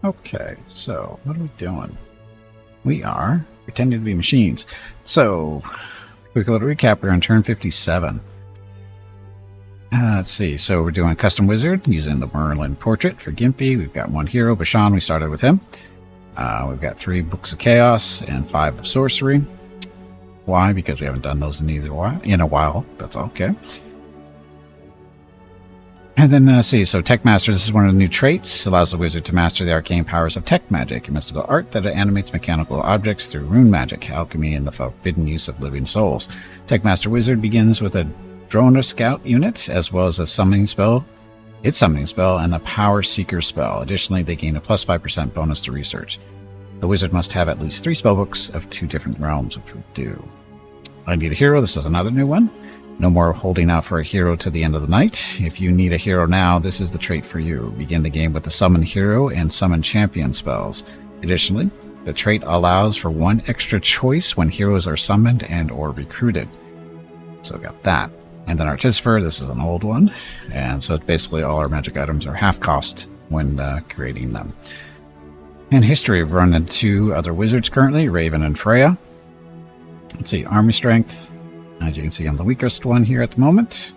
Okay, so what are we doing? We are pretending to be machines. So, quick little recap. We're on turn 57. Let's see. So we're doing custom wizard using the Merlin portrait for Gimpy. We've got one hero, Bashan. We started with him. We've got 3 books of chaos and 5 of sorcery. Why? Because we haven't done those in a while. That's okay. And then see, so Tech Master, this is one of the new traits. Allows the wizard to master the arcane powers of tech magic, a mystical art that animates mechanical objects through rune magic, alchemy, and the forbidden use of living souls. Tech Master Wizard begins with a Droner Scout unit, as well as a summoning spell, its summoning spell, and a Power Seeker spell. Additionally, they gain a plus 5% bonus to research. The wizard must have at least 3 spellbooks of 2 different realms, which we do. I need a hero. This is another new one. No more holding out for a hero to the end of the night. If you need a hero now, this is the trait for you. Begin the game with the Summon Hero and Summon Champion spells. Additionally, the trait allows for 1 extra choice when heroes are summoned and or recruited. So got that. And then Artificer, this is an old one. And so basically all our magic items are half cost when creating them. In history, we've run into 2 other wizards currently, Raven and Freya. Let's see, army strength. As you can see, I'm the weakest one here at the moment.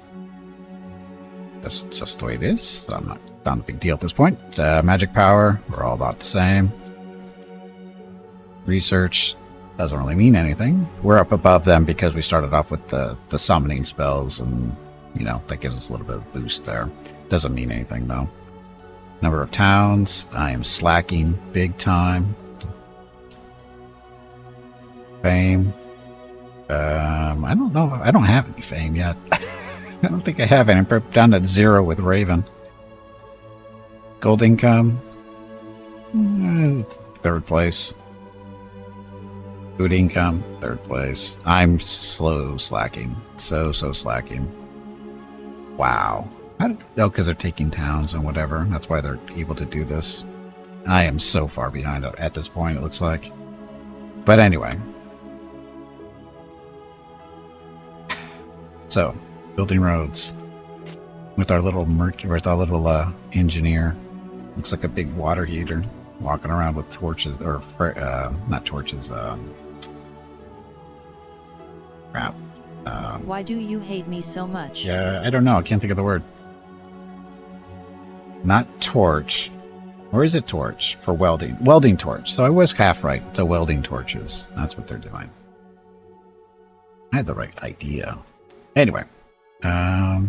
That's just the way it is. So I'm not a big deal at this point. Magic power, we're all about the same. Research doesn't really mean anything. We're up above them because we started off with the summoning spells, and you know that gives us a little bit of boost there. Doesn't mean anything though. Number of towns, I am slacking big time. Fame. I don't know. I don't have any fame yet. I don't think I have any. I'm down at 0 with Raven. Gold income. 3rd place. Food income. 3rd place. I'm slacking. So slacking. Wow. Because they're taking towns and whatever. That's why they're able to do this. I am so far behind at this point, it looks like. But anyway. So, building roads with our little engineer. Looks like a big water heater walking around with torches, or not torches. Crap. Why do you hate me so much? Yeah, I don't know. I can't think of the word. Not torch. Or is it torch for welding? Welding torch. So I was half right. It's a welding torches. That's what they're doing. I had the right idea. Anyway, yeah.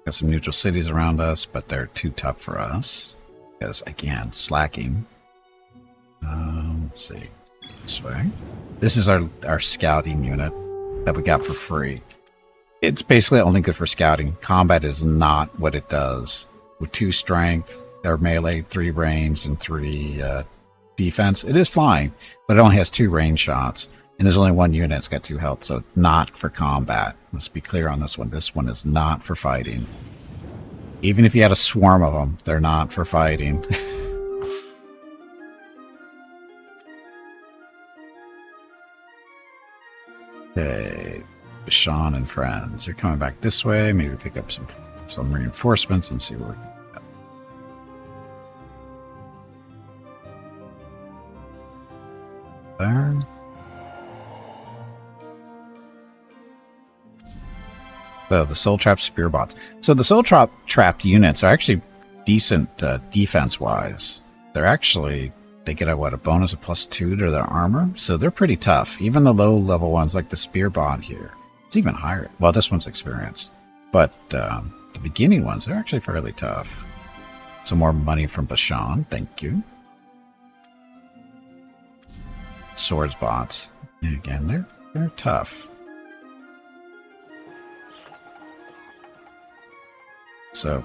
Got some neutral cities around us, but they're too tough for us. Because, again, slacking. Let's see. This way. This is our scouting unit that we got for free. It's basically only good for scouting. Combat is not what it does. With 2 strength, or melee, 3 range, and 3... defense, it is flying, but it only has 2 range shots, and there's only 1 unit that's got 2 health, so not for combat. Let's be clear on this one. This one is not for fighting. Even if you had a swarm of them, they're not for fighting. Okay, Bashan and friends. They're coming back this way. Maybe pick up some reinforcements and see what we can. There. So the Soultrapped Spearbots. So the Soultrapped units are actually decent defense-wise. They get a bonus of +2 to their armor, so they're pretty tough. Even the low-level ones like the Spearbot here, it's even higher. Well, this one's experience, but the beginning ones, they're actually fairly tough. Some more money from Bashan, thank you. Swords bots. And again, they're tough. So,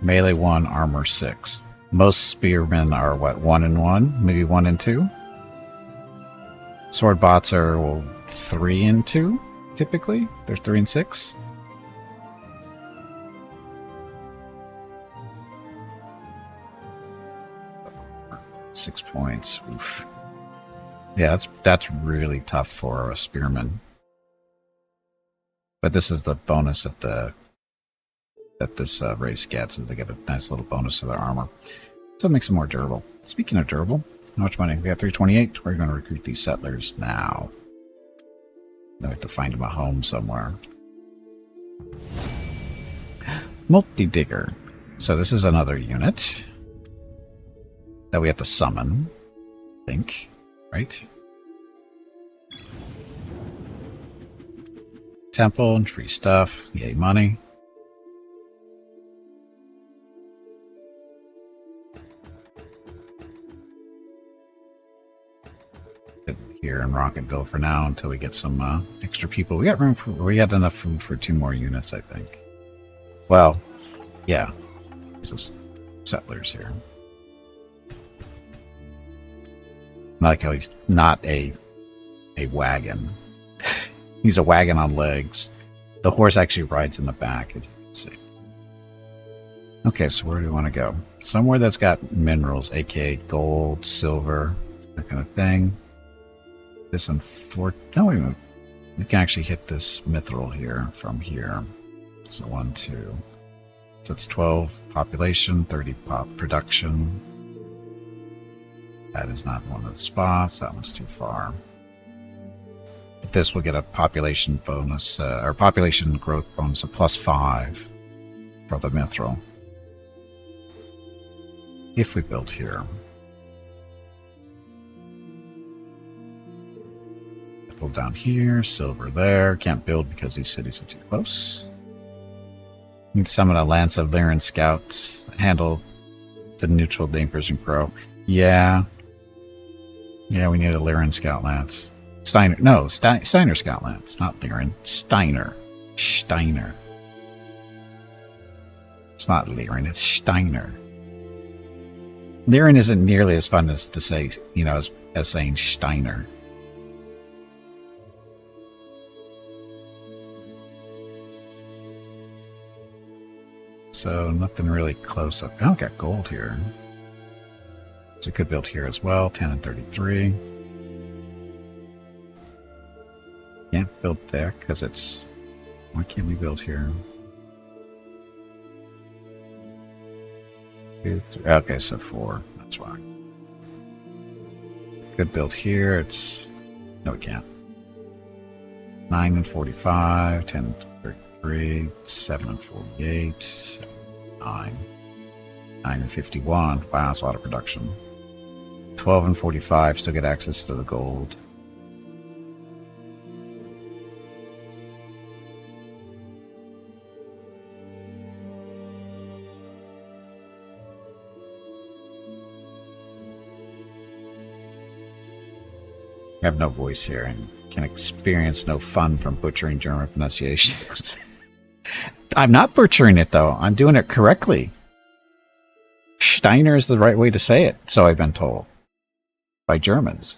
melee 1, armor 6. Most spearmen are what, 1 and 1? Maybe 1 and 2? Sword bots are 3 and 2, typically. They're 3 and 6. Six points. Oof. Yeah, that's really tough for a spearman. But this is the bonus of the that this race gets is they get a nice little bonus to their armor. So it makes them more durable. Speaking of durable, how much money? We got 328. We're going to recruit these settlers now. Then we have to find them a home somewhere. Multi-digger. So this is another unit that we have to summon, I think, right? Temple and free stuff. Yay, money. Here in Rocketville for now until we get some extra people. We got room for. We got enough food for 2 more units, I think. Well, yeah, just settlers here. I like how he's not a wagon. He's a wagon on legs. The horse actually rides in the back, as you can see. Okay, so where do we want to go? Somewhere that's got minerals, aka gold, silver, that kind of thing. This and no, wait a minute. We can actually hit this mithril here from here. So 1, 2. So it's 12 population, 30 pop production. That is not one of the spots. That one's too far. But this will get a population bonus, or population growth bonus of +5 for the mithril. If we build here. Mithril down here, silver there. Can't build because these cities are too close. Need to summon a Lance of Lyran Scouts. Handle the neutral Dampers and Crow. Yeah. Yeah, we need a Lyran Scout Lance. Steiner. No, Steiner Scout Lance. Not Lyran. Steiner. Steiner. It's not Lyran, it's Steiner. Lyran isn't nearly as fun as to say, you know, as saying Steiner. So nothing really close up. Oh, got gold here. So could build here as well. 10 and 33. Can't build there because it's. Why can't we build here? 2, 3. Okay, so 4. That's why. Could build here. It's. No, we can't. 9 and 45. 10 and 33. 7 and 48. 9. 9 and 51. Wow, that's a lot of production. 12 and 45 still get access to the gold. I have no voice here and can experience no fun from butchering German pronunciations. I'm not butchering it though. I'm doing it correctly. Steiner is the right way to say it, so I've been told. By Germans.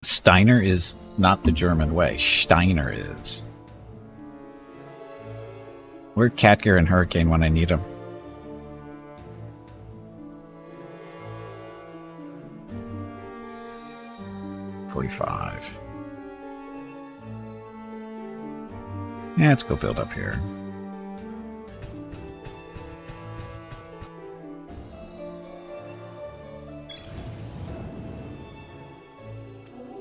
Steiner is not the German way. Steiner is. Where's Catgear and Hurricane when I need them? $45. Yeah, let's go build up here.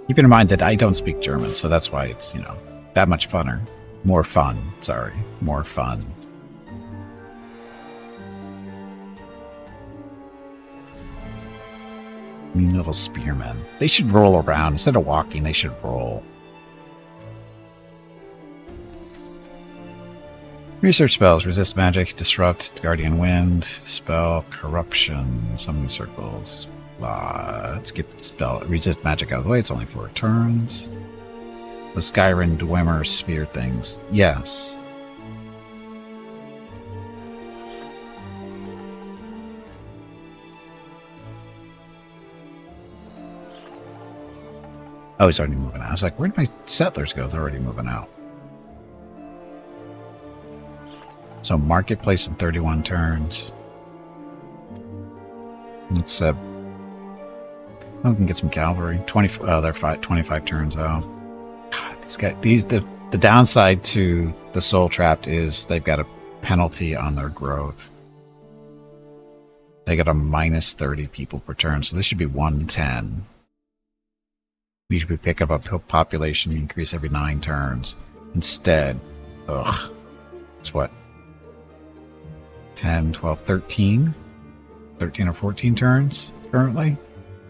Keep in mind that I don't speak German, so that's why it's, you know, that much funner. More fun, sorry. More fun. Mean little spearmen. They should roll around. Instead of walking, they should roll. Research spells. Resist magic. Disrupt. Guardian wind. Dispel. Corruption. Summon circles. Let's get the spell. Resist magic out of the way. It's only 4 turns. The Skyrim Dwemer sphere things. Yes. Oh, he's already moving out. I was like, where did my settlers go? They're already moving out. So marketplace in 31 turns. Let's oh, we can get some cavalry. 20. Oh, they're 25 turns out. These guys. The downside to the Soultrapped is they've got a penalty on their growth. They got a minus 30 people per turn, so this should be 110. We should be picking up a population increase every 9 turns. Instead, ugh, it's what? 10, 12, 13? 13 or 14 turns currently?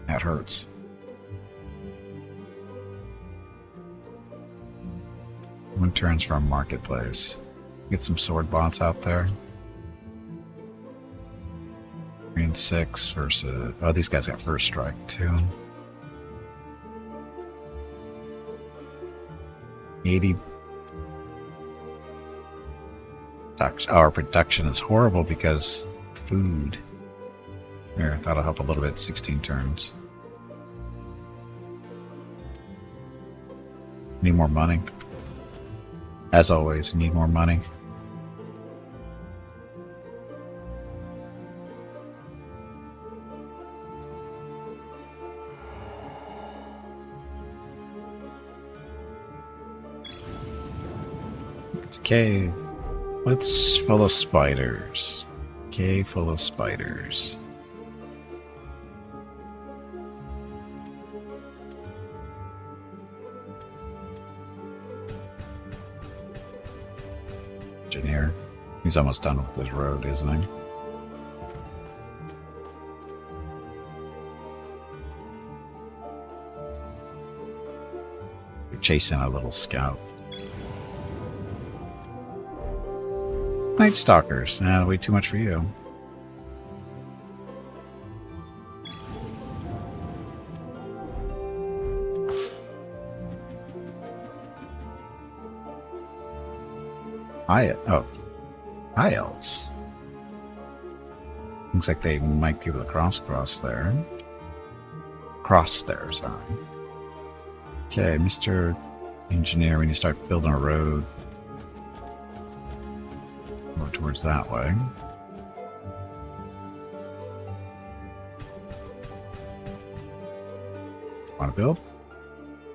That hurts. One turns from marketplace. Get some sword bots out there. 3 and 6 versus... Oh, these guys got first strike too. 80. Our production is horrible because food. Here, that'll help a little bit. 16 turns. Need more money. As always, need more money. It's a cave. It's full of spiders. Cave full of spiders. Engineer. He's almost done with this road, isn't he? You're chasing a little scout. Night Stalkers. Nah, way too much for you. High elves. Looks like they might be able to cross there. Cross there, sorry. Okay, Mr. Engineer, we need to start building a road. More towards that way. Want to build?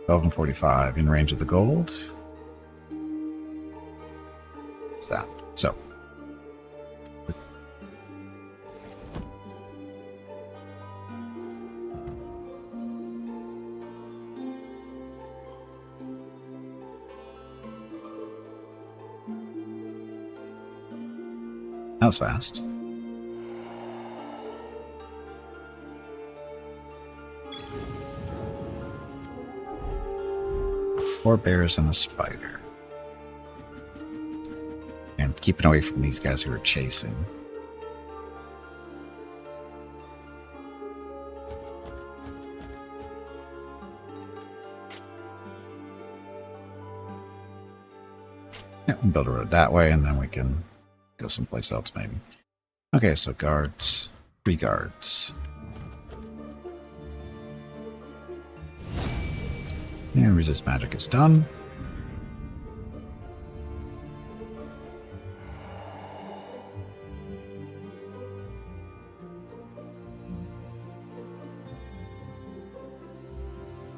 12 and 45 in range of the gold. What's that? So. That was fast. Four bears and a spider. And keeping away from these guys who are chasing. Yeah, we'll build a road that way and then we can go someplace else, maybe. Okay, so guards. 3 guards. And resist magic is done.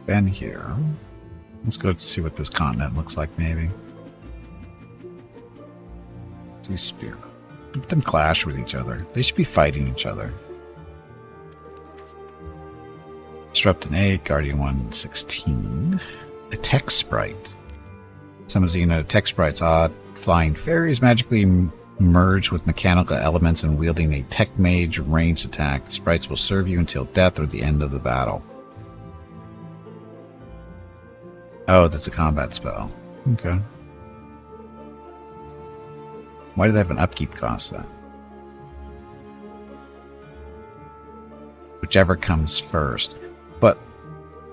Ben here. Let's go see what this continent looks like, maybe. These spear. Let them clash with each other. They should be fighting each other. Disrupt an 8, Guardian 1, 16. A tech sprite. Summons a tech sprite's odd. Flying fairies magically merge with mechanical elements and wielding a tech mage ranged attack. Sprites will serve you until death or the end of the battle. Oh, that's a combat spell. Okay. Why do they have an upkeep cost then? Whichever comes first. But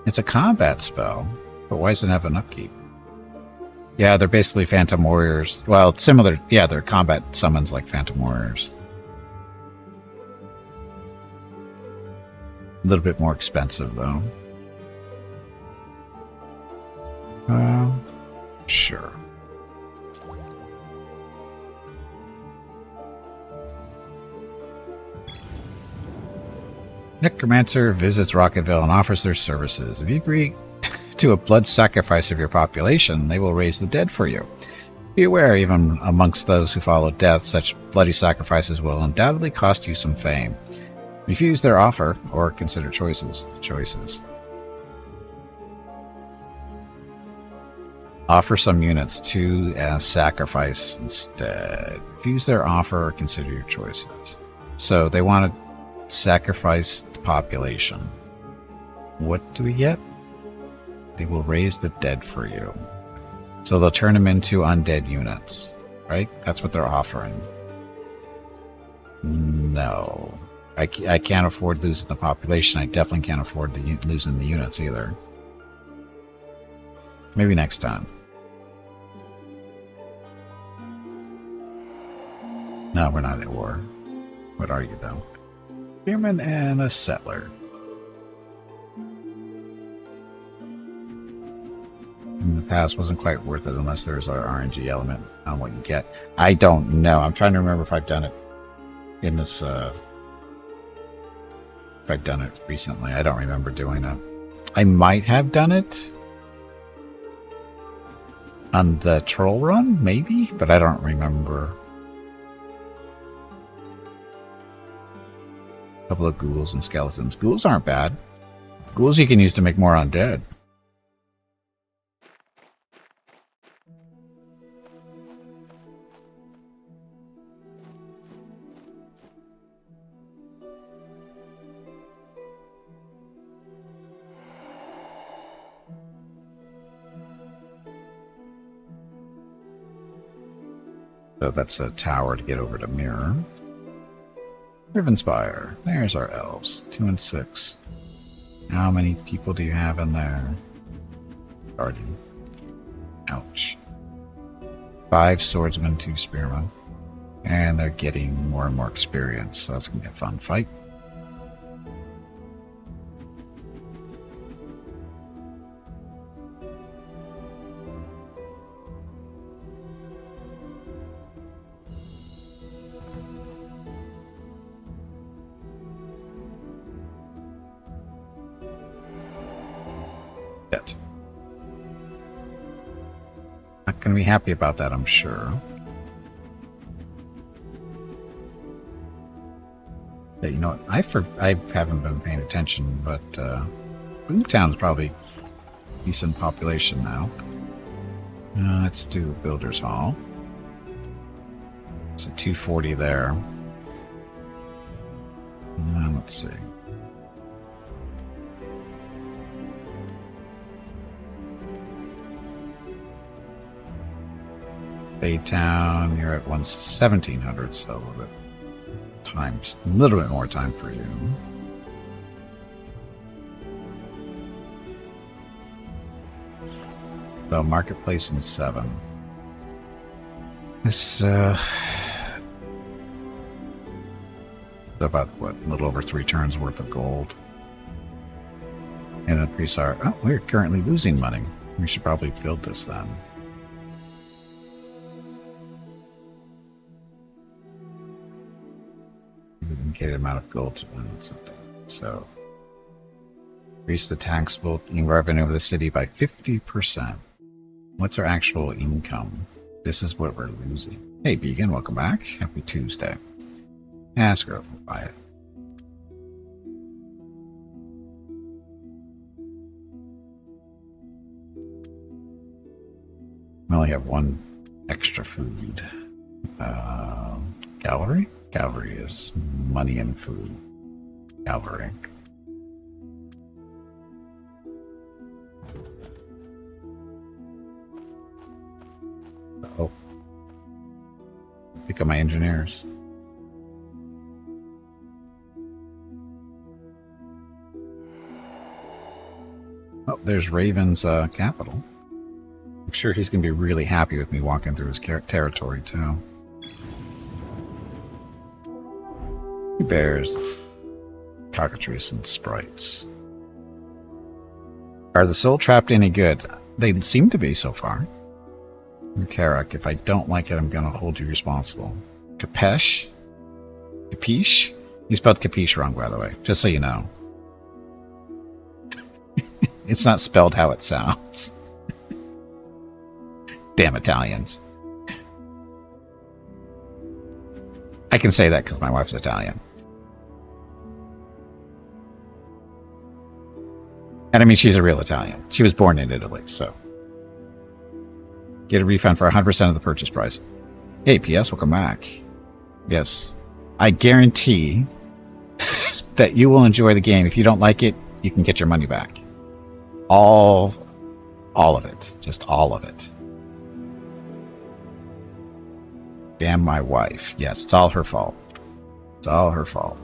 it's a combat spell. But why does it have an upkeep? Yeah, they're basically Phantom Warriors. Well, similar. Yeah, they're combat summons like Phantom Warriors. A little bit more expensive, though. Sure. Necromancer visits Rocketville and offers their services. If you agree to a blood sacrifice of your population, they will raise the dead for you. Be aware, even amongst those who follow death, such bloody sacrifices will undoubtedly cost you some fame. Refuse their offer, or consider choices. Offer some units to as sacrifice instead. Refuse their offer, or consider your choices. So they want to sacrifice the population. What do we get? They will raise the dead for you. So they'll turn them into undead units, right? That's what they're offering. No. I can't afford losing the population. I definitely can't afford losing the units either. Maybe next time. No, we're not at war. What are you, though? Spearman and a settler. In the past wasn't quite worth it unless there's our RNG element on what you get. I don't know. I'm trying to remember if I've done it in this, if I've done it recently. I don't remember doing it. I might have done it on the troll run, maybe, but I don't remember. A couple of ghouls and skeletons. Ghouls aren't bad. Ghouls you can use to make more undead. So that's a tower to get over to Mirror. Rivenspire. There's our elves. 2 and 6. How many people do you have in there? Guardian. Ouch. 5 swordsmen, 2 spearmen. And they're getting more and more experience, so that's going to be a fun fight. Not going to be happy about that, I'm sure. But you know what? I haven't been paying attention, but Boomtown's probably decent population now. Let's do Builder's Hall. It's a 240 there. Let's see. Baytown, you're at 1700, so a little bit more time for you. So marketplace in 7. This about what, a little over 3 turns worth of gold. And increase our. Oh, we're currently losing money. We should probably build this then. Indicated amount of gold to win something. So increase the taxable revenue of the city by 50%. What's our actual income? This is what we're losing. Hey, Beacon, welcome back. Happy Tuesday. Ask her, we'll buy it. We only have 1 extra food. Gallery? Cavalry is money and food. Cavalry. Oh. Pick up my engineers. Oh, there's Raven's capital. I'm sure he's going to be really happy with me walking through his territory, too. Bears, cockatrice, and sprites. Are the Soultrapped any good? They seem to be so far. Karak, if I don't like it, I'm going to hold you responsible. Capesh? Capiche? You spelled capiche wrong, by the way, just so you know. It's not spelled how it sounds. Damn Italians. I can say that because my wife's Italian. And I mean, she's a real Italian. She was born in Italy, so. Get a refund for 100% of the purchase price. Hey, P.S., welcome back. Yes. I guarantee that you will enjoy the game. If you don't like it, you can get your money back. All of it. Just all of it. Damn my wife. Yes, it's all her fault. It's all her fault.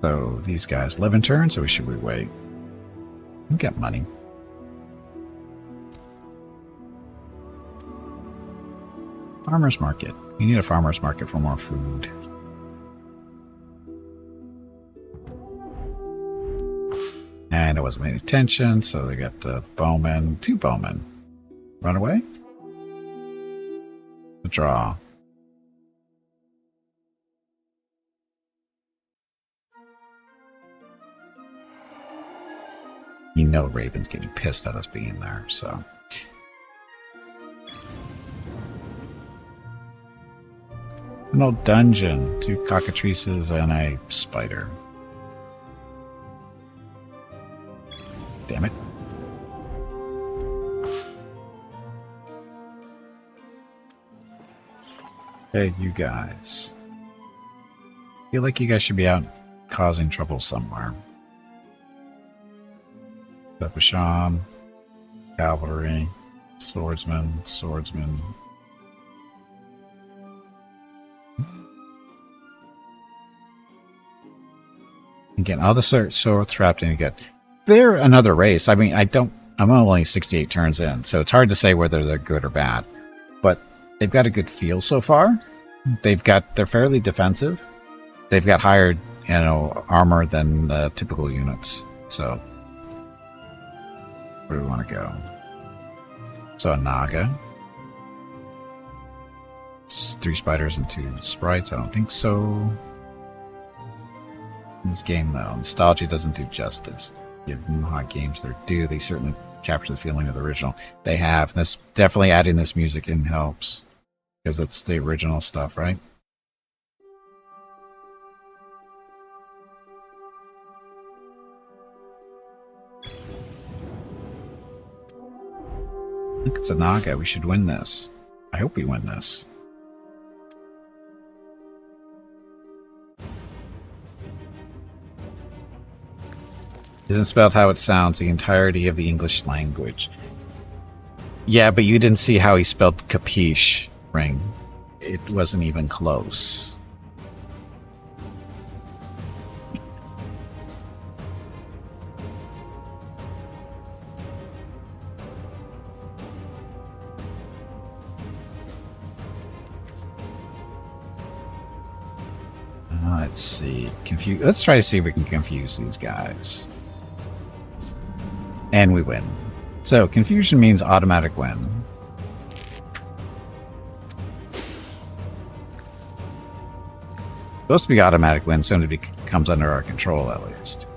So these guys live in turn, so should we wait? We get money. Farmer's market. We need a farmer's market for more food. And I wasn't paying attention, so they got the bowmen. 2 bowmen. Run away? The draw. You know Raven's getting pissed at us being there, so. An old dungeon, 2 cockatrices and a spider. Damn it. Hey, you guys. I feel like you guys should be out causing trouble somewhere. Bashan, cavalry, swordsman. Again, all the Soultrapped and you get. They're another race. I mean, I'm only 68 turns in, so it's hard to say whether they're good or bad. But they've got a good feel so far. They're fairly defensive. They've got higher, armor than typical units. So where do we want to go? So a Naga. 3 spiders and 2 sprites. I don't think so. In this game, though, nostalgia doesn't do justice. Give them hot games their due. They certainly capture the feeling of the original. They have. This definitely adding this music in helps because it's the original stuff, right? Look, it's a Naga. We should win this. I hope we win this. Isn't spelled how it sounds, the entirety of the English language. Yeah, but you didn't see how he spelled capiche, Ring. It wasn't even close. Let's see. Let's try to see if we can confuse these guys. And we win. So, confusion means automatic win. Supposed to be automatic win, so it comes under our control at least.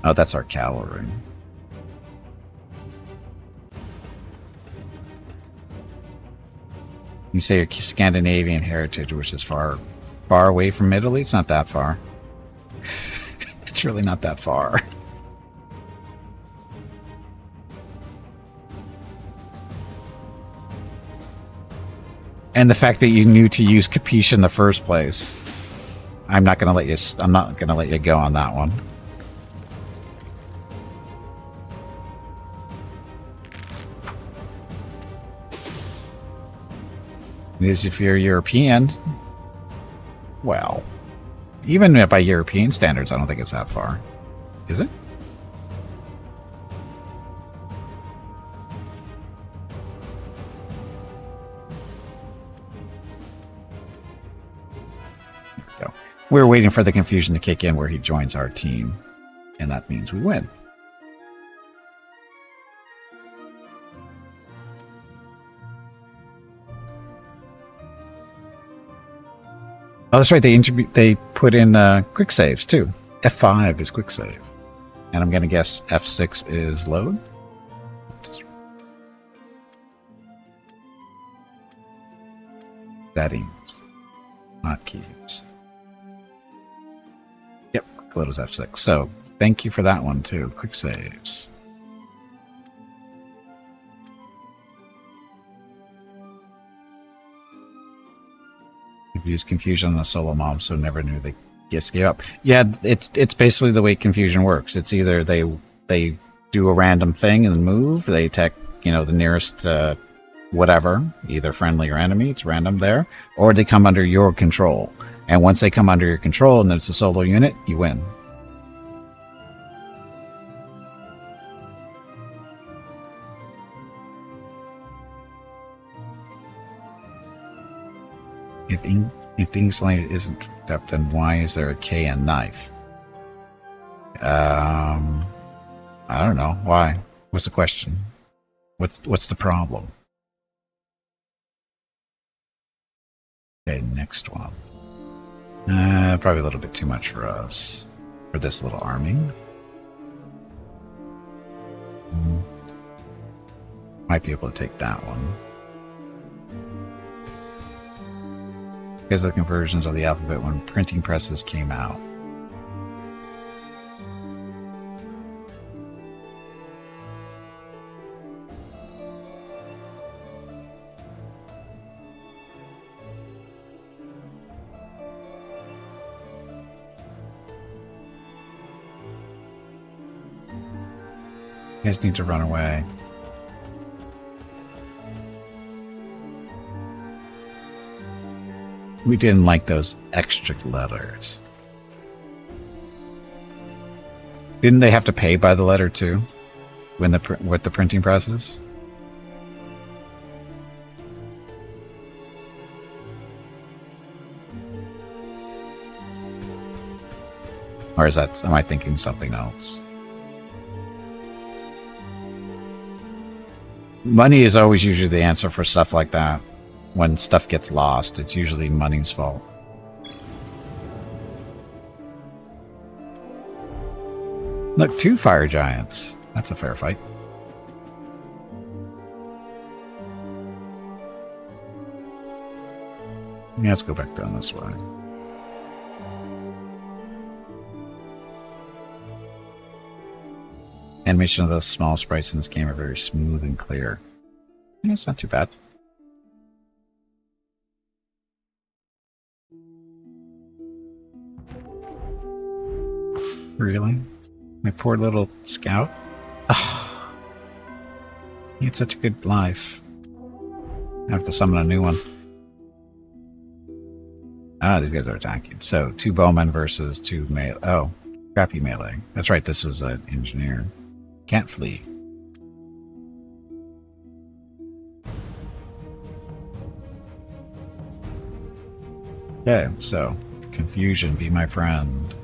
Oh, that's our cavalry. You say your Scandinavian heritage, which is far away from Italy? It's not that far. It's really not that far. And the fact that you knew to use capiche in the first place. I'm not gonna let you go on that one. Is if you're European, well, even by European standards, I don't think it's that far. Is it? There we go. We're waiting for the confusion to kick in where he joins our team, and that means we win. Oh, that's right. They put in quick saves too. F5 is quick save, and I'm gonna guess F6 is load. Settings, hotkeys. Yep, quick load is F6. So thank you for that one too. Quick saves. We've used confusion on the solo mom, so never knew they just gave up. Yeah, it's basically the way confusion works. It's either they do a random thing and move. They attack, you know, the nearest whatever, either friendly or enemy. It's random there, or they come under your control. And once they come under your control and it's a solo unit, you win. If English language isn't picked up, then why is there a K and knife? I don't know. Why? What's the question? What's the problem? Okay, next one. Probably a little bit too much for us. For this little army. Might be able to take that one. Because of the conversions of the alphabet when printing presses came out. You guys need to run away. We didn't like those extra letters. Didn't they have to pay by the letter too? When with the printing presses? Or am I thinking something else? Money is always usually the answer for stuff like that. When stuff gets lost, it's usually money's fault. Look, 2 fire giants. That's a fair fight. Yeah, let's go back down this way. Animation of those small sprites in this game are very smooth and clear. Yeah, it's not too bad. Really? My poor little scout? Oh, he had such a good life. I have to summon a new one. Ah, these guys are attacking. So, 2 bowmen versus 2 melee. Oh, crappy melee. That's right, this was an engineer. Can't flee. Okay, so, confusion, be my friend.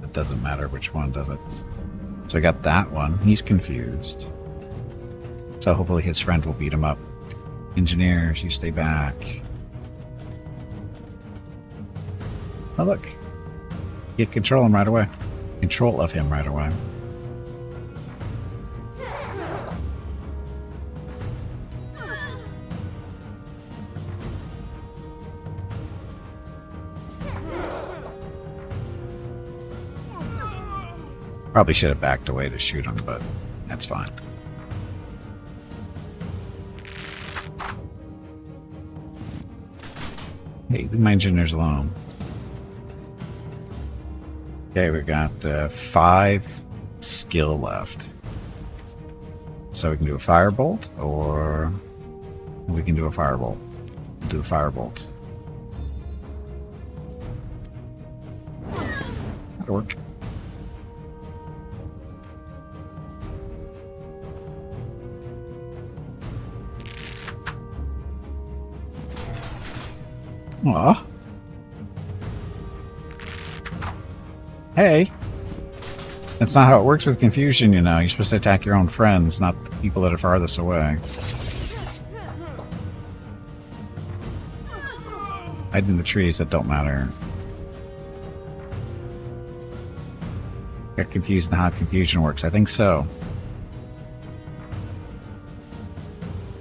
It doesn't matter which one, does it? So I got that one. He's confused. So hopefully his friend will beat him up. Engineers, you stay back. Oh look. Get control of him right away. Control of him right away. Probably should have backed away to shoot him, but that's fine. Hey, leave my engineers alone. Okay, we got 5 skill left. So we can do a firebolt, or we can do a firebolt. We'll do a firebolt. That'll work. Aw. Hey. That's not how it works with confusion, you know. You're supposed to attack your own friends, not the people that are farthest away. Hide in the trees that don't matter. Got confused in how confusion works. I think so.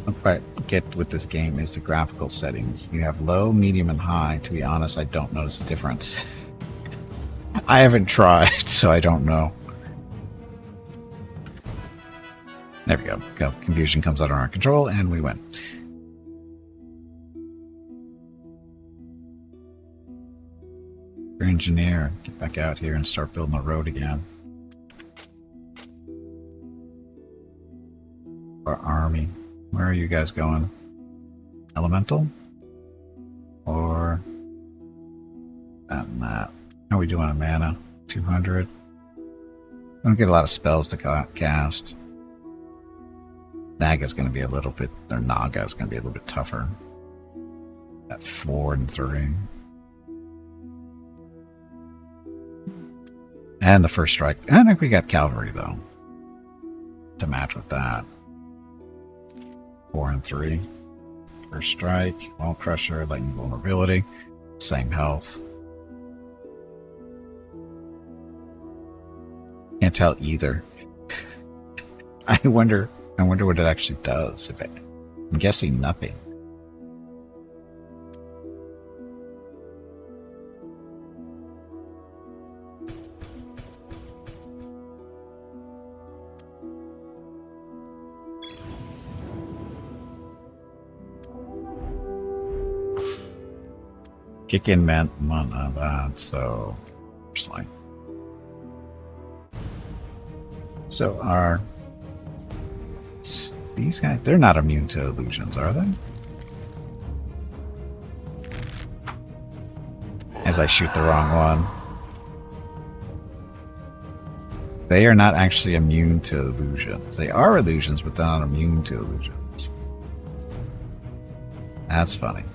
What I get with this game is the graphical settings. You have low, medium, and high. To be honest, I don't notice the difference. I haven't tried, so I don't know. There we go. Confusion comes out of our control, and we win. Engineer, get back out here and start building the road again. Our army. Where are you guys going? Elemental? Or that and that? How are we doing on mana? 200. I don't get a lot of spells to cast. Naga's going to be a little bit, or Naga's going to be a little bit tougher. At 4 and 3. And the first strike. I think we got cavalry, though, to match with that. 4 and 3. First strike, wall crusher, lightning vulnerability, same health. Can't tell either. I wonder what it actually does. I'm guessing nothing. Kick in meant mana that, so like. So are these guys, they're not immune to illusions, are they? As I shoot the wrong one. They are not actually immune to illusions. They are illusions, but they're not immune to illusions. That's funny.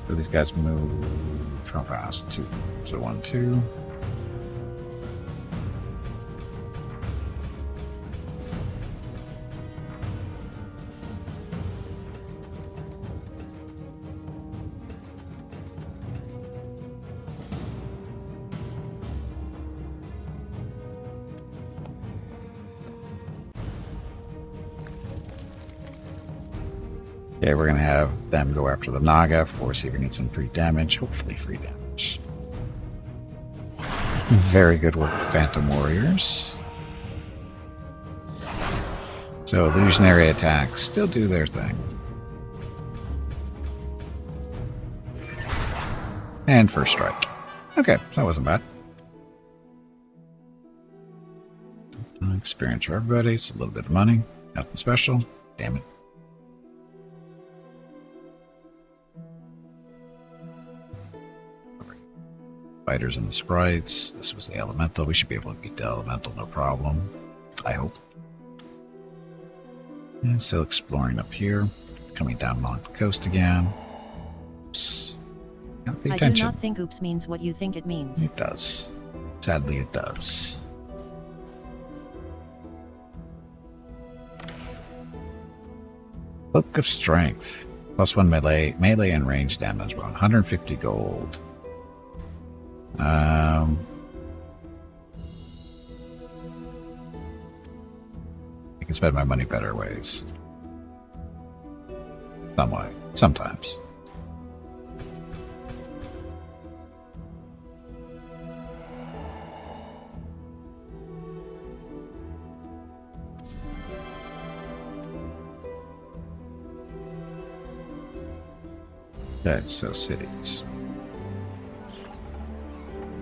So these guys move from fast to 1-2. Okay, we're gonna have them go after the Naga for see if we can get some free damage. Hopefully free damage. Very good work, Phantom Warriors. So illusionary attacks still do their thing. And first strike. Okay, that wasn't bad. Experience for everybody. It's a little bit of money. Nothing special. Damn it. Fighters and the sprites. This was the elemental. We should be able to beat the elemental, no problem. I hope. And still exploring up here. Coming down along the coast again. Oops. Gotta pay attention. I do not think oops means what you think it means. It does. Sadly, it does. Book of Strength. +1 melee and range damage. 150 gold. I can spend my money better ways. Some way. Sometimes. Okay, so cities.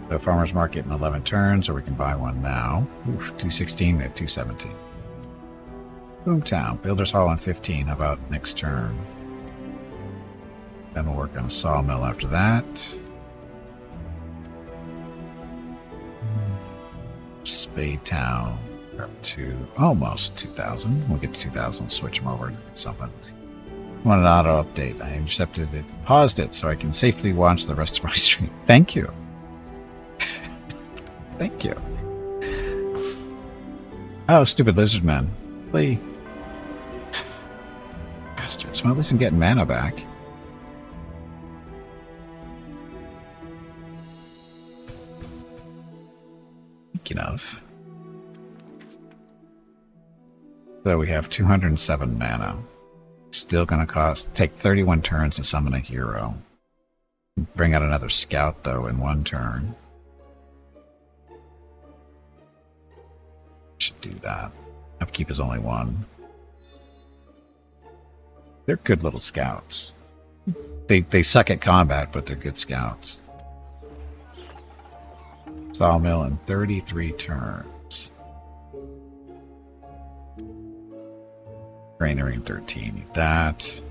So farmer's market in 11 turns, or we can buy one now. Oof, 216, we have 217. Boomtown, Builder's Hall on 15. How about next turn? Then we'll work on a sawmill after that. Spade Town, up to almost 2,000. We'll get to 2,000, switch them over to something. Want an auto update. I intercepted it, paused it, so I can safely watch the rest of my stream. Thank you. Thank you. Oh, stupid lizard man. Play. Bastards. Well, at least I'm getting mana back. Speaking of. So we have 207 mana. Still gonna take 31 turns to summon a hero. Bring out another scout, though, in 1 turn. Should do that. Upkeep is only 1. They're good little scouts. They suck at combat, but they're good scouts. Sawmill in 33 turns. Granary in 13. Need that.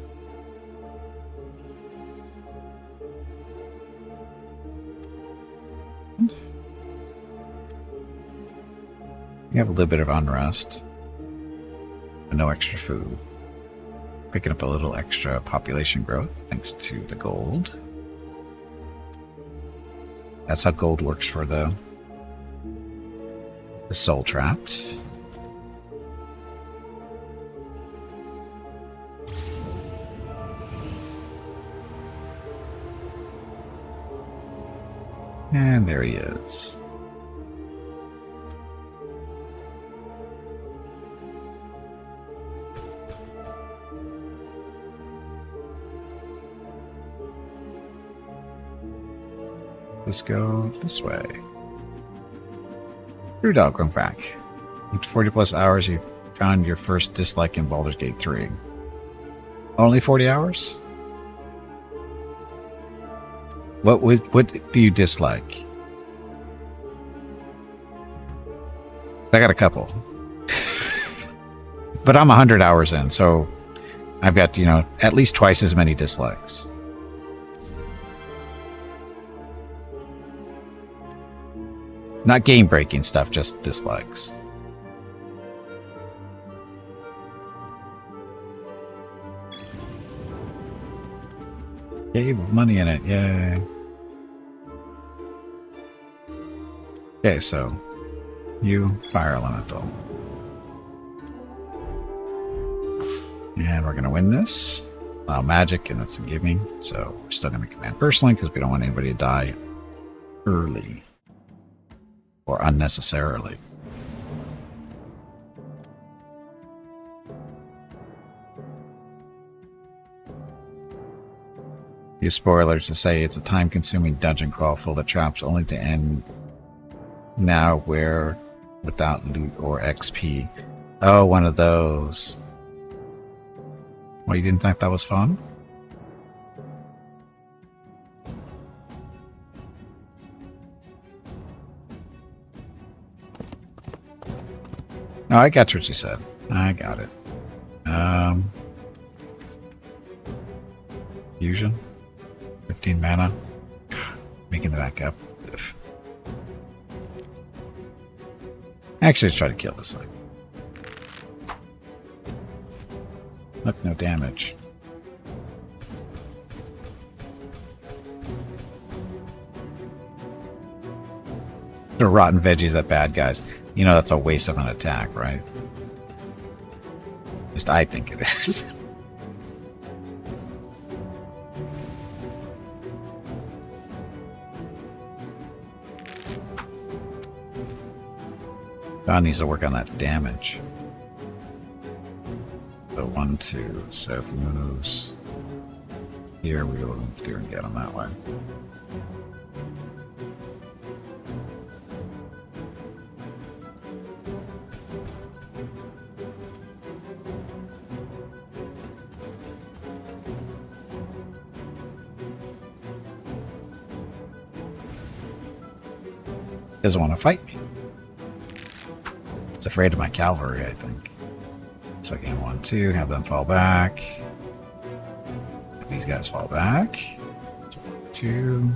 You have a little bit of unrest, but no extra food. Picking up a little extra population growth thanks to the gold. That's how gold works for the Soultrapped. And there he is. Let's go this way. Brewdog, come back. After 40 plus hours, you found your first dislike in Baldur's Gate 3. Only 40 hours? What do you dislike? I got a couple. But I'm 100 hours in, so I've got, at least twice as many dislikes. Not game-breaking stuff, just dislikes. Cave with money in it, yay. Okay, so you fire elemental. And we're gonna win this. Allow magic, and that's a giving. So we're still gonna command personally because we don't want anybody to die early. Or unnecessarily. Few spoilers to say it's a time-consuming dungeon crawl full of traps only to end now where without loot or XP. Oh, one of those. Well, you didn't think that was fun? No, I got what you said. I got it. Fusion. 15 mana. Making the back up. Ugh. Actually, let's try to kill this thing. Look, no damage. The rotten veggies at bad guys. That's a waste of an attack, right? At least I think it is. Don needs to work on that damage. So 1, 2. So if he moves here, we will move through and get him that way. Doesn't want to fight me. It's afraid of my cavalry, I think. So again, 1, 2, have them fall back. Have these guys fall back. 2.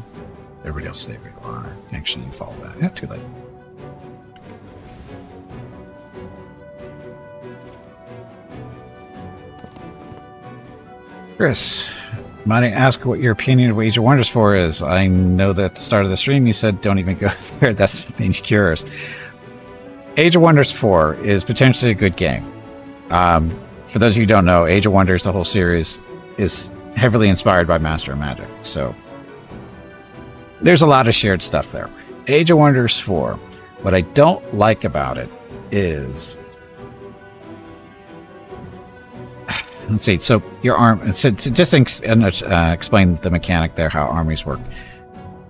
Everybody else stay where you are. Actually, you fall back. Yeah, too late. Chris, Might I ask what your opinion of Age of Wonders 4 is? I know that at the start of the stream you said don't even go there. That's what made you curious. Age of Wonders 4 is potentially a good game. For those of you who don't know, Age of Wonders, the whole series, is heavily inspired by Master of Magic. So there's a lot of shared stuff there. Age of Wonders 4, what I don't like about it is... Let's see. So your arm. So to just explain the mechanic there, how armies work.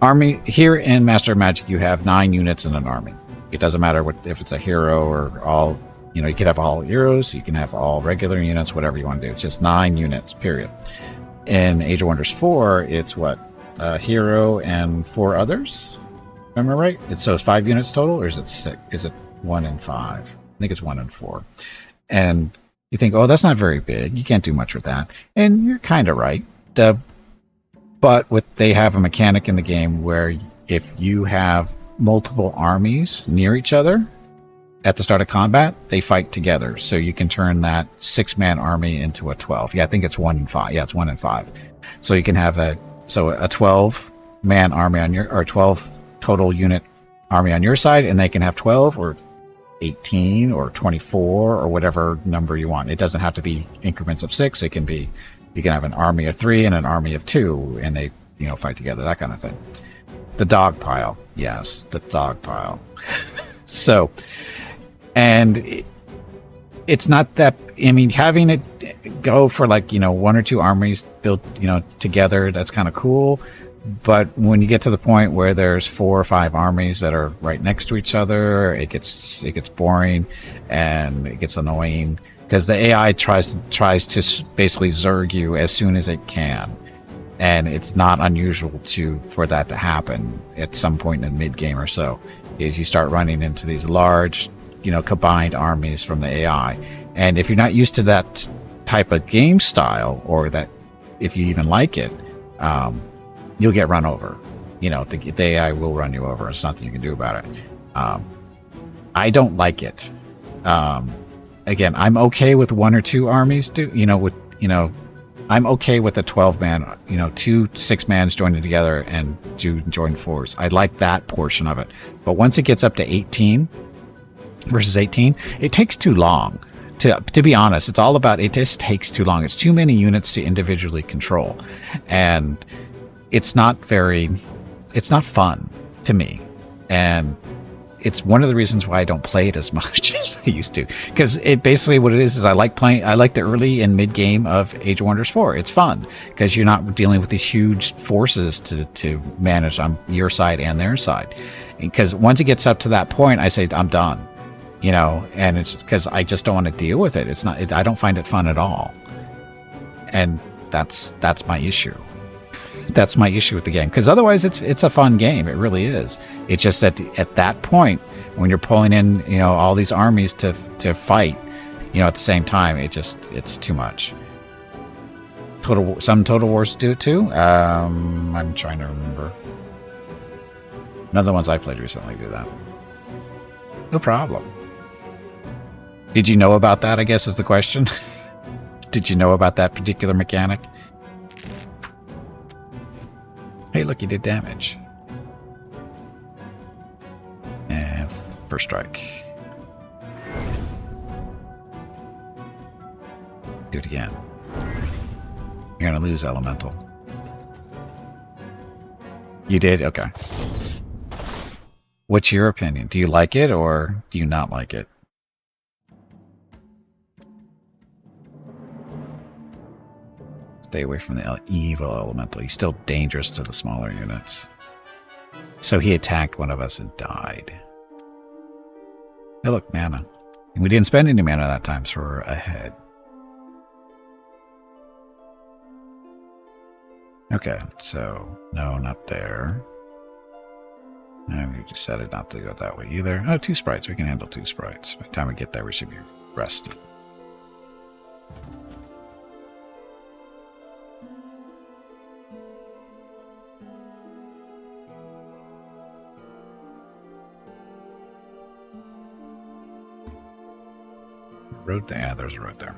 Army here in Master of Magic, you have 9 units in an army. It doesn't matter what if it's a hero or all. You know, you can have all heroes. You can have all regular units. Whatever you want to do. It's just 9 units. Period. In Age of Wonders 4, it's what a hero and 4 others. Am I right? It's 5 units total, or is it 6? Is it 1 and 5? I think it's 1 and 4. And you think, oh, that's not very big. You can't do much with that. And you're kind of right. But they have a mechanic in the game where if you have multiple armies near each other at the start of combat, they fight together. So you can turn that 6-man army into a 12. Yeah, I think it's 1 and 5. Yeah, it's 1 and 5. So you can have a 12-man army on your, or 12 total unit army on your side, and they can have 12 or 18 or 24 or whatever number you want. It doesn't have to be increments of 6. It can be, you can have an army of 3 and an army of 2, and they, fight together, that kind of thing. The dog pile. Yes, the dog pile. So, and it's not that, I mean, having it go for 1 or 2 armies built, together, that's kind of cool. But when you get to the point where there's 4 or 5 armies that are right next to each other, it gets boring and it gets annoying because the AI tries to basically zerg you as soon as it can, and it's not unusual for that to happen at some point in the mid game or so. Is you start running into these large, combined armies from the AI, and if you're not used to that type of game style, or that if you even like it, you'll get run over. The AI will run you over. There's nothing you can do about it. I don't like it. Again, I'm okay with 1 or 2 armies. I'm okay with the 12-man, 2 6-mans joining together and join force. I like that portion of it. But once it gets up to 18 versus 18, it takes too long. To be honest, it's all about, it just takes too long. It's too many units to individually control. And it's not fun to me. And it's one of the reasons why I don't play it as much as I used to. Because it basically, what it is I like the early and mid game of Age of Wonders 4. It's fun because you're not dealing with these huge forces to manage on your side and their side. Because once it gets up to that point, I say, I'm done. And it's because I just don't want to deal with it. It's not, I don't find it fun at all. And that's my issue. That's my issue with the game, because otherwise it's a fun game. It really is. It's just that at that point when you're pulling in all these armies to fight at the same time, it's too much. Some Total Wars do it too. I'm trying to remember. None of the ones I played recently do that. No problem. Did you know about that, I guess, is the question. Did you know about that particular mechanic? Hey, look, you did damage. And first strike. Do it again. You're gonna lose elemental. You did? Okay. What's your opinion? Do you like it or do you not like it? Stay away from the evil elemental. He's still dangerous to the smaller units. So he attacked one of us and died. Hey, look, mana. And we didn't spend any mana that time, so we're ahead. Okay, so no, not there. And we decided not to go that way either. Oh, 2 sprites. We can handle 2 sprites. By the time we get there, we should be rested. Road there. Yeah, there's a road there.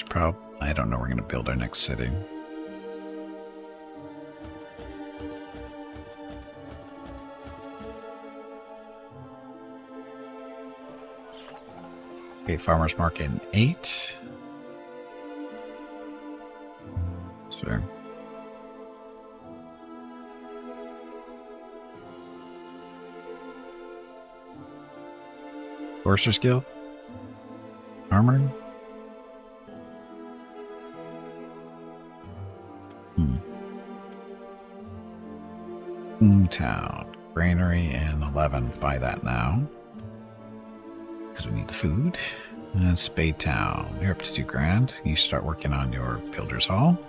Should probably, I don't know, we're going to build our next city. Okay, farmer's market in 8. Sure. Sorcerer's Guild? Armored? Town. Granary and 11. Buy that now. Because we need the food. And Spade Town. You're up to 2 grand. You start working on your Builder's Hall.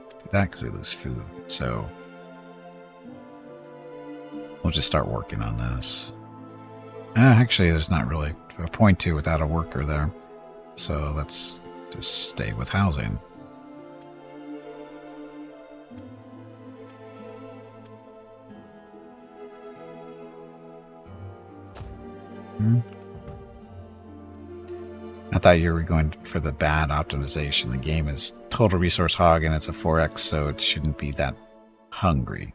Do that because we lose food. So we'll just start working on this. Actually, there's not really a point to without a worker there. So let's just stay with housing. I thought you were going for the bad optimization. The game is total resource hog and it's a 4x, so it shouldn't be that hungry.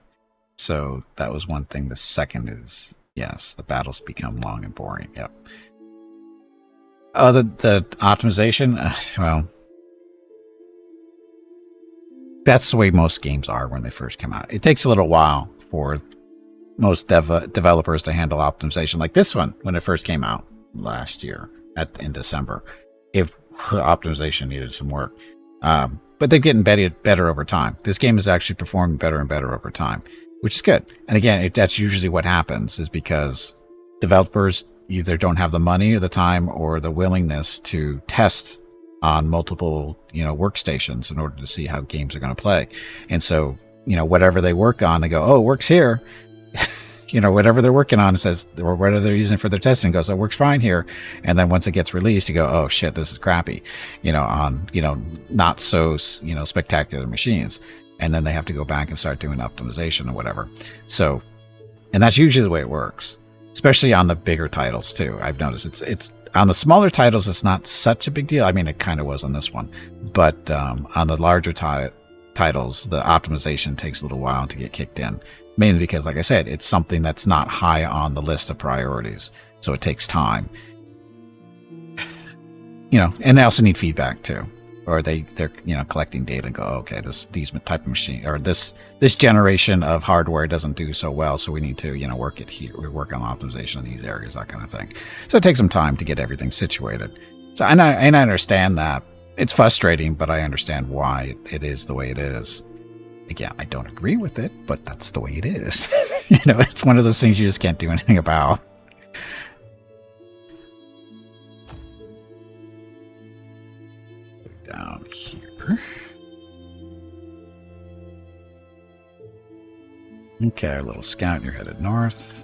So that was one thing. The second is, yes, the battles become long and boring. Yep. The optimization, well, that's the way most games are when they first come out. It takes a little while for most developers to handle optimization, like this one when it first came out last year in December. If optimization needed some work, but they're getting better over time. This game is actually performing better and better over time, which is good. And again, that's usually what happens, is because developers either don't have the money or the time or the willingness to test on multiple, workstations in order to see how games are going to play. And so, whatever they work on, they go, oh, it works here. Whatever they're working on, it says, or whatever they're using for their testing goes, it works fine here. And then once it gets released, you go, oh shit, this is crappy, on, not so, spectacular machines. And then they have to go back and start doing optimization or whatever. So, and that's usually the way it works, especially on the bigger titles too. I've noticed it's on the smaller titles, it's not such a big deal. I mean, it kind of was on this one, but on the larger titles, the optimization takes a little while to get kicked in. Mainly because, like I said, it's something that's not high on the list of priorities. So it takes time. And they also need feedback too. Or they're collecting data and go, okay, these type of machine or this generation of hardware doesn't do so well, so we need to, work it here. We work on optimization in these areas, that kind of thing. So it takes some time to get everything situated. So and I understand that. It's frustrating, but I understand why it is the way it is. Again, I don't agree with it, but that's the way it is. It's one of those things you just can't do anything about. Down here. Okay, our little scout, you're headed north.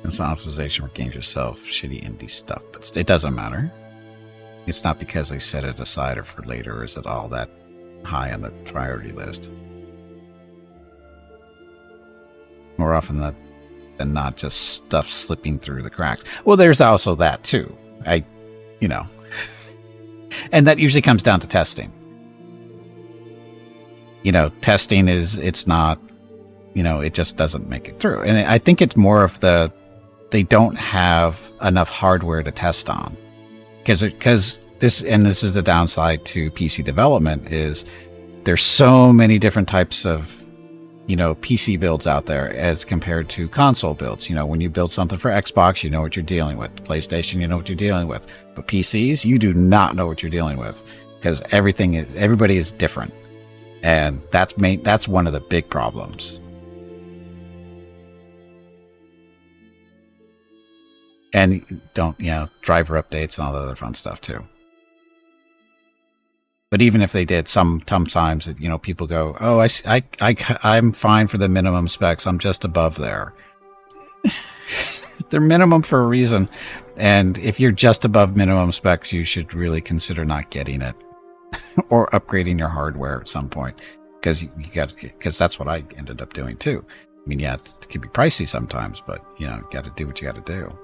It's an optimization for games yourself, shitty indie stuff, but it doesn't matter. It's not because they set it aside or for later, or is it all that high on the priority list? More often than not, just stuff slipping through the cracks. Well, there's also that too. And that usually comes down to testing. Testing it's not, it just doesn't make it through. And I think it's more of they don't have enough hardware to test on. Because this is the downside to PC development, is there's so many different types of PC builds out there as compared to console builds. When you build something for Xbox, you know what you're dealing with. PlayStation, you know what you're dealing with. But PCs, you do not know what you're dealing with, because everybody is different, and that's one of the big problems. And driver updates and all the other fun stuff too. But even if they did, sometimes people go, oh, I'm fine for the minimum specs. I'm just above there. They're minimum for a reason. And if you're just above minimum specs, you should really consider not getting it or upgrading your hardware at some point, because that's what I ended up doing too. I mean, yeah, it can be pricey sometimes, but you got to do what you got to do.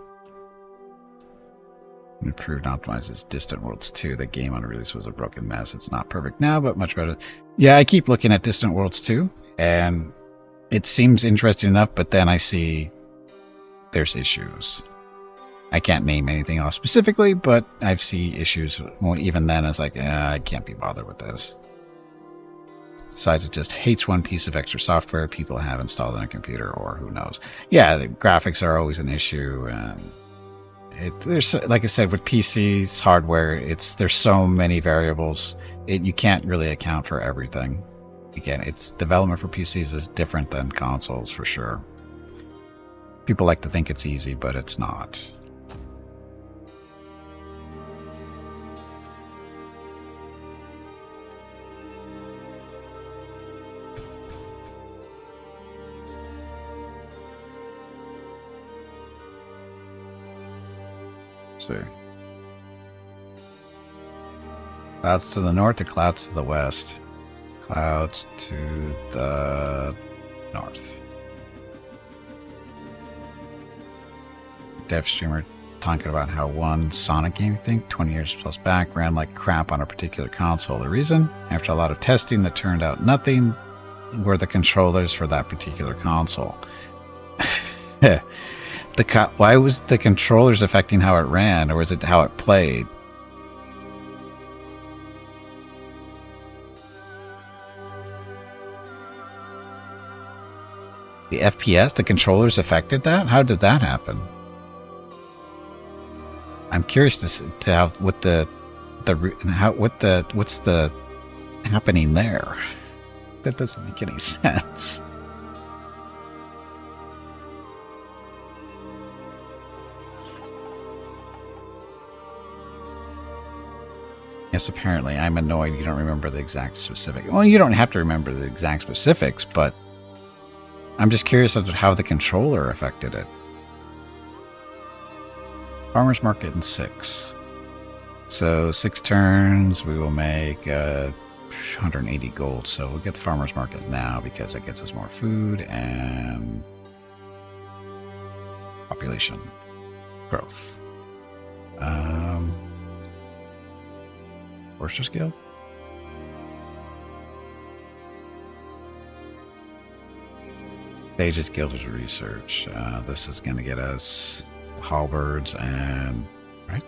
Improved and optimizes Distant Worlds 2. The game on release was a broken mess. It's not perfect now, but much better. Yeah, I keep looking at Distant Worlds 2, and it seems interesting enough, but then I see there's issues. I can't name anything else specifically, but I see issues. Well, even then, it's like, I can't be bothered with this. Besides, it just hates one piece of extra software people have installed on a computer, or who knows. Yeah, the graphics are always an issue, and there's, like I said, with PCs hardware, there's so many variables. You can't really account for everything. Again, it's development for PCs is different than consoles for sure. People like to think it's easy, but it's not. See. Clouds to the north or clouds to the west? Clouds to the north. Dev streamer talking about how one Sonic game, I think, 20 years plus back, ran like crap on a particular console. The reason? After a lot of testing that turned out nothing, were the controllers for that particular console. Why was the controllers affecting how it ran, or was it how it played? The FPS, the controllers affected that? How did that happen? I'm curious to have what's the happening there? That doesn't make any sense. Yes, apparently. I'm annoyed you don't remember the exact specifics. Well, you don't have to remember the exact specifics, but I'm just curious as to how the controller affected it. Farmer's Market in 6. So 6 turns, we will make 180 gold. So we'll get the Farmer's Market now because it gets us more food and population growth. Forster's Guild? Sage's Guild is research. This is going to get us halberds and... right?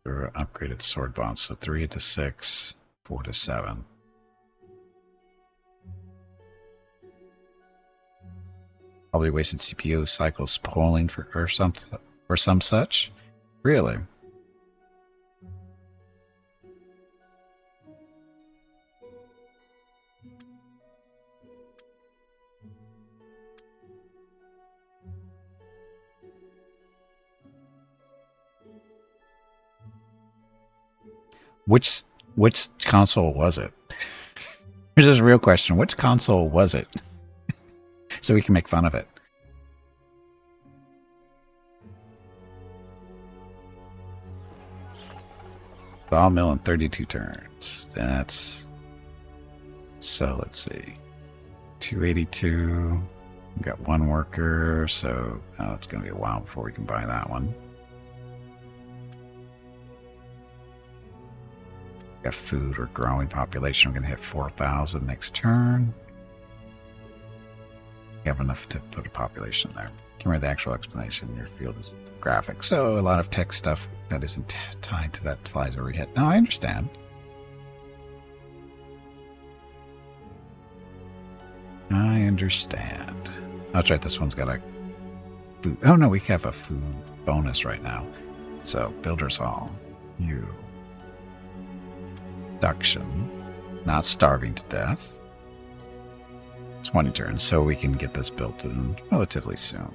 Or upgraded sword bonds. So 3 to 6, 4 to 7. Probably wasted CPU cycles spoiling for some such. Really? Which console was it? Here's this real question. Which console was it? So we can make fun of it. Sawmill in 32 turns. That's... So let's see. 282. We've got 1 worker, so it's going to be a while before we can buy that one. Got food or growing population. We're going to hit 4,000 next turn. You have enough to put a population there. Can read the actual explanation. Your field is graphics. So a lot of tech stuff that isn't tied to that flies over your head. No, I understand. I understand. Oh, that's right. This one's got a food. Oh, no, we have a food bonus right now. So, Builder's Hall. You. Production. Not starving to death. 20 turns, so we can get this built in relatively soon.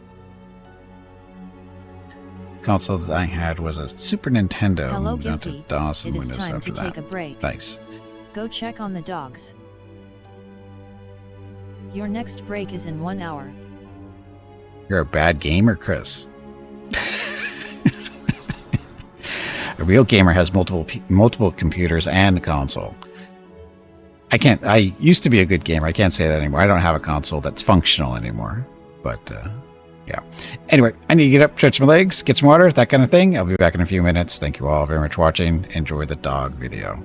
Console that I had was a Super Nintendo. Hello, Moved on to Guilty. DOS and It is Windows time after to that. take a break. Nice. Go check on the dogs. Your next break is in 1 hour. You're a bad gamer, Chris. A real gamer has multiple computers and a console. I used to be a good gamer. I can't say that anymore. I don't have a console that's functional anymore. But, yeah. Anyway, I need to get up, stretch my legs, get some water, that kind of thing. I'll be back in a few minutes. Thank you all very much for watching. Enjoy the dog video.